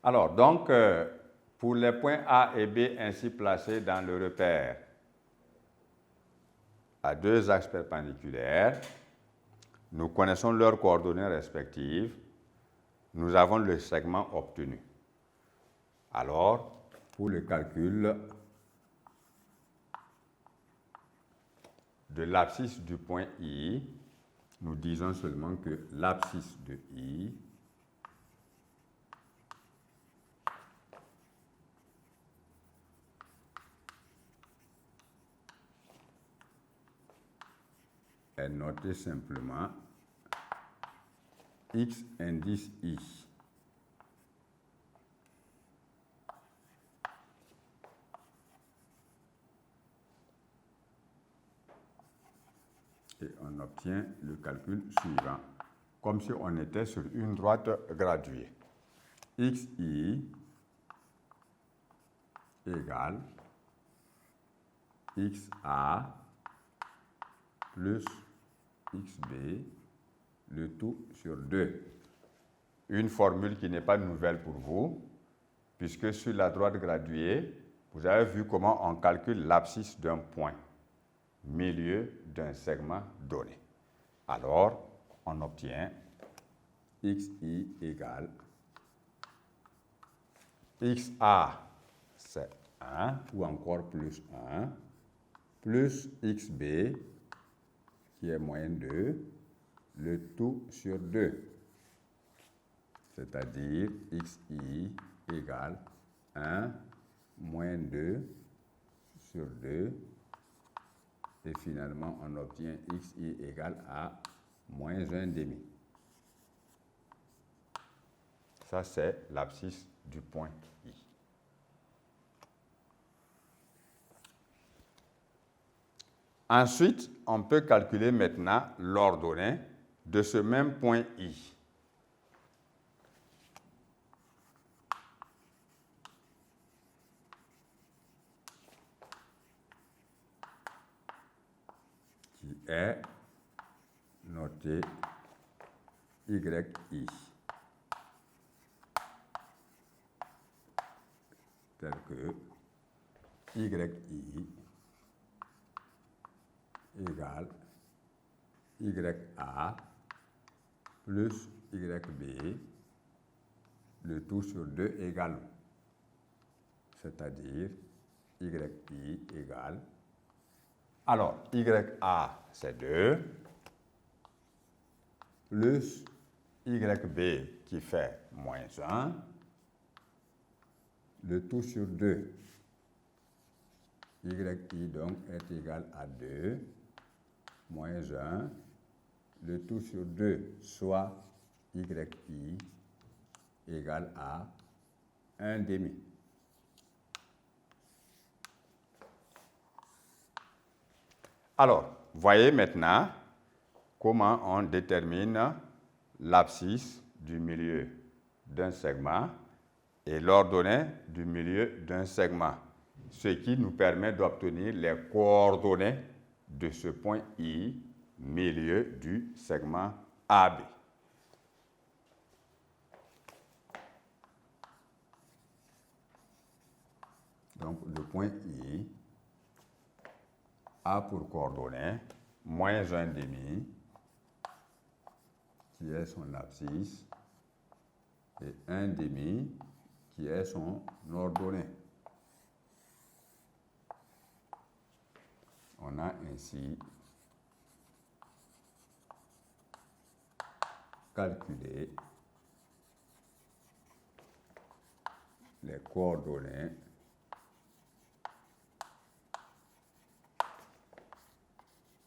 Alors, donc, pour les points A et B ainsi placés dans le repère à deux axes perpendiculaires, nous connaissons leurs coordonnées respectives, nous avons le segment obtenu. Alors, pour le calcul de l'abscisse du point I, nous disons seulement que l'abscisse de I est notée simplement X indice I. Et on obtient le calcul suivant, comme si on était sur une droite graduée. XI égale XA plus XB, le tout sur 2. Une formule qui n'est pas nouvelle pour vous, puisque sur la droite graduée, vous avez vu comment on calcule l'abscisse d'un point, milieu d'un segment donné. Alors, on obtient XI égale XA, c'est 1, ou encore plus 1, plus XB, qui est moins 2, le tout sur 2. C'est-à-dire XI égale 1 moins 2 sur 2. Et finalement, on obtient XI égale à moins 1 demi. Ça, c'est l'abscisse du point I. Ensuite, on peut calculer maintenant l'ordonnée de ce même point I. Qui est noté YI. Tel que YI égale YA plus YB, le tout sur 2 égale, c'est-à-dire YI égale, alors YA c'est 2, plus YB qui fait moins 1, le tout sur 2. YI donc est égal à 2, moins 1, le tout sur 2, soit YI égale à 1 demi. Alors, voyez maintenant comment on détermine l'abscisse du milieu d'un segment et l'ordonnée du milieu d'un segment, ce qui nous permet d'obtenir les coordonnées de ce point I, milieu du segment AB. Donc, le point I a pour coordonnées moins 1 demi, qui est son abscisse, et 1 demi, qui est son ordonnée. On a ainsi calculé les coordonnées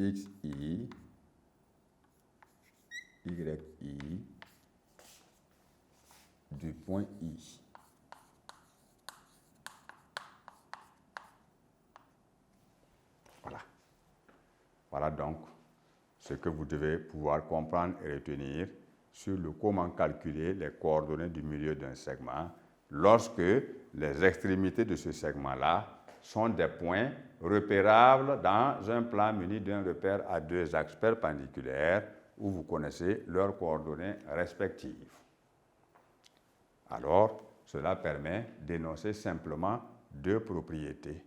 XI, YI du point I. Voilà. Voilà donc ce que vous devez pouvoir comprendre et retenir sur le comment calculer les coordonnées du milieu d'un segment lorsque les extrémités de ce segment-là sont des points repérables dans un plan muni d'un repère à deux axes perpendiculaires où vous connaissez leurs coordonnées respectives. Alors, cela permet d'énoncer simplement deux propriétés.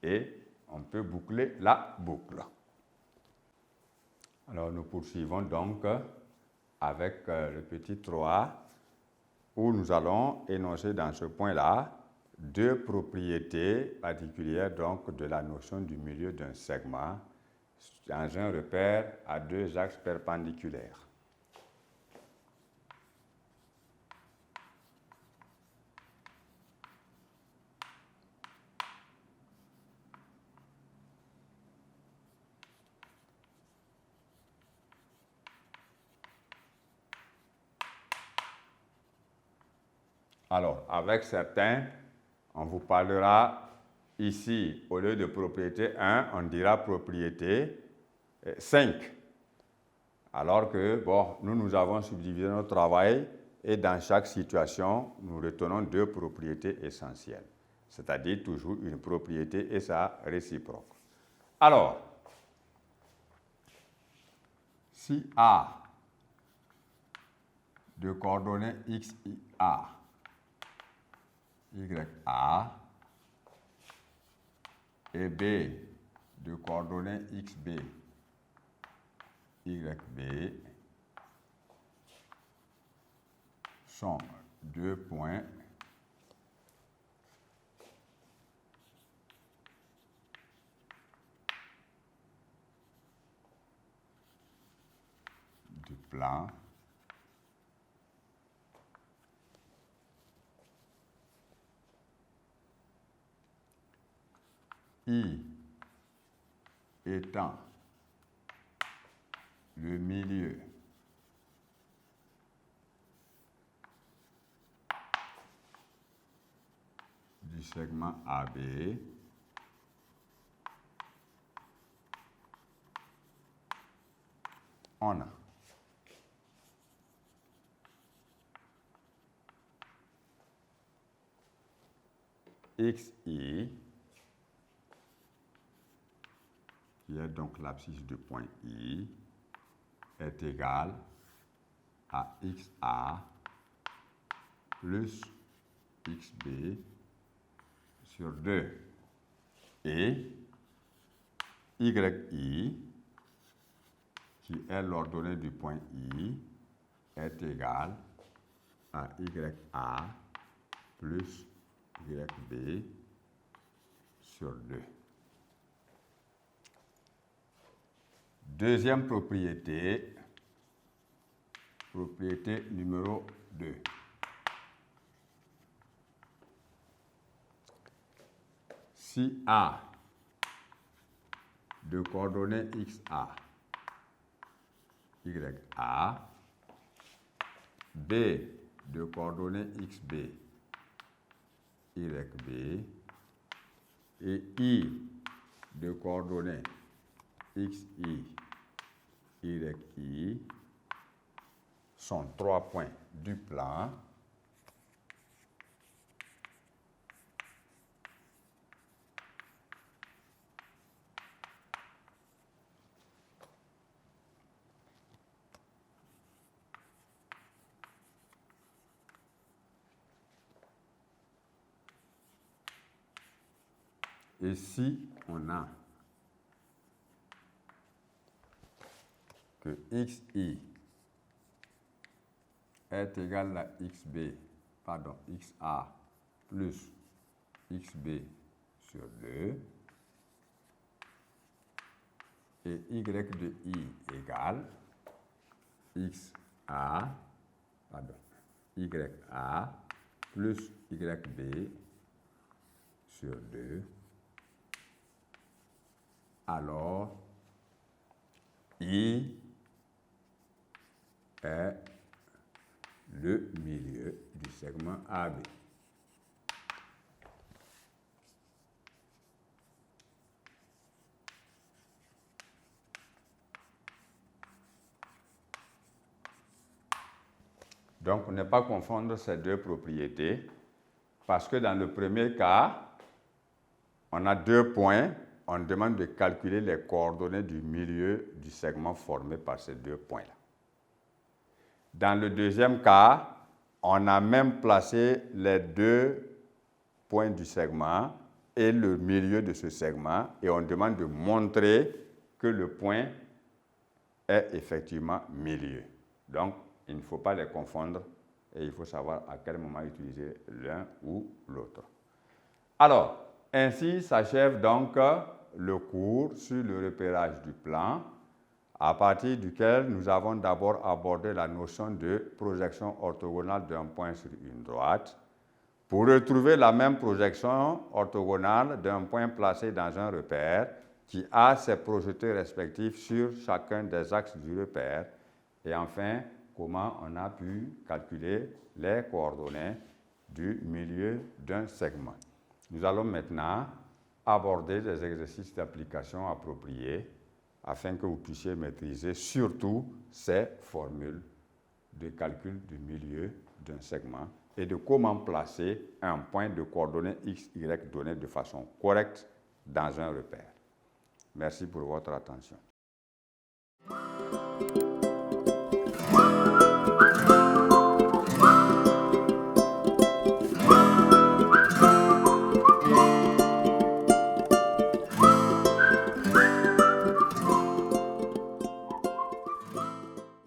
Et on peut boucler la boucle. Alors nous poursuivons donc avec le petit 3 où nous allons énoncer dans ce point-là deux propriétés particulières donc de la notion du milieu d'un segment dans un repère à deux axes perpendiculaires. Alors, avec certains, on vous parlera ici, au lieu de propriété 1, on dira propriété 5. Alors que, bon, nous avons subdivisé notre travail et dans chaque situation, nous retenons deux propriétés essentielles, c'est-à-dire toujours une propriété et sa réciproque. Alors, si A de coordonnées x, y, a, YA et B de coordonnées XB, YB sont deux points du plan I étant le milieu du segment AB, on a XI, qui est donc l'abscisse du point I, est égal à XA plus XB sur 2. Et YI, qui est l'ordonnée du point I, est égal à YA plus YB sur 2. Deuxième propriété, propriété numéro 2. Si A de coordonnées XA, YA, B de coordonnées XB, YB, et I de coordonnées XI, YI sont trois points du plan et si on a que XI est égal à XA plus XB sur 2 et Y de I égale YA plus YB sur 2, alors I est le milieu du segment AB. Donc, ne pas confondre ces deux propriétés parce que dans le premier cas, on a deux points, on demande de calculer les coordonnées du milieu du segment formé par ces deux points-là. Dans le deuxième cas, On a même placé les deux points du segment et le milieu de ce segment et on demande de montrer que le point est effectivement milieu. Donc, il ne faut pas les confondre et il faut savoir à quel moment utiliser l'un ou l'autre. Alors, ainsi s'achève donc le cours sur le repérage du plan, à partir duquel nous avons d'abord abordé la notion de projection orthogonale d'un point sur une droite. Pour retrouver la même projection orthogonale d'un point placé dans un repère qui a ses projetés respectifs sur chacun des axes du repère. Et enfin, comment on a pu calculer les coordonnées du milieu d'un segment. Nous allons maintenant aborder des exercices d'application appropriés afin que vous puissiez maîtriser surtout ces formules de calcul du milieu d'un segment et de comment placer un point de coordonnées x, y donné de façon correcte dans un repère. Merci pour votre attention.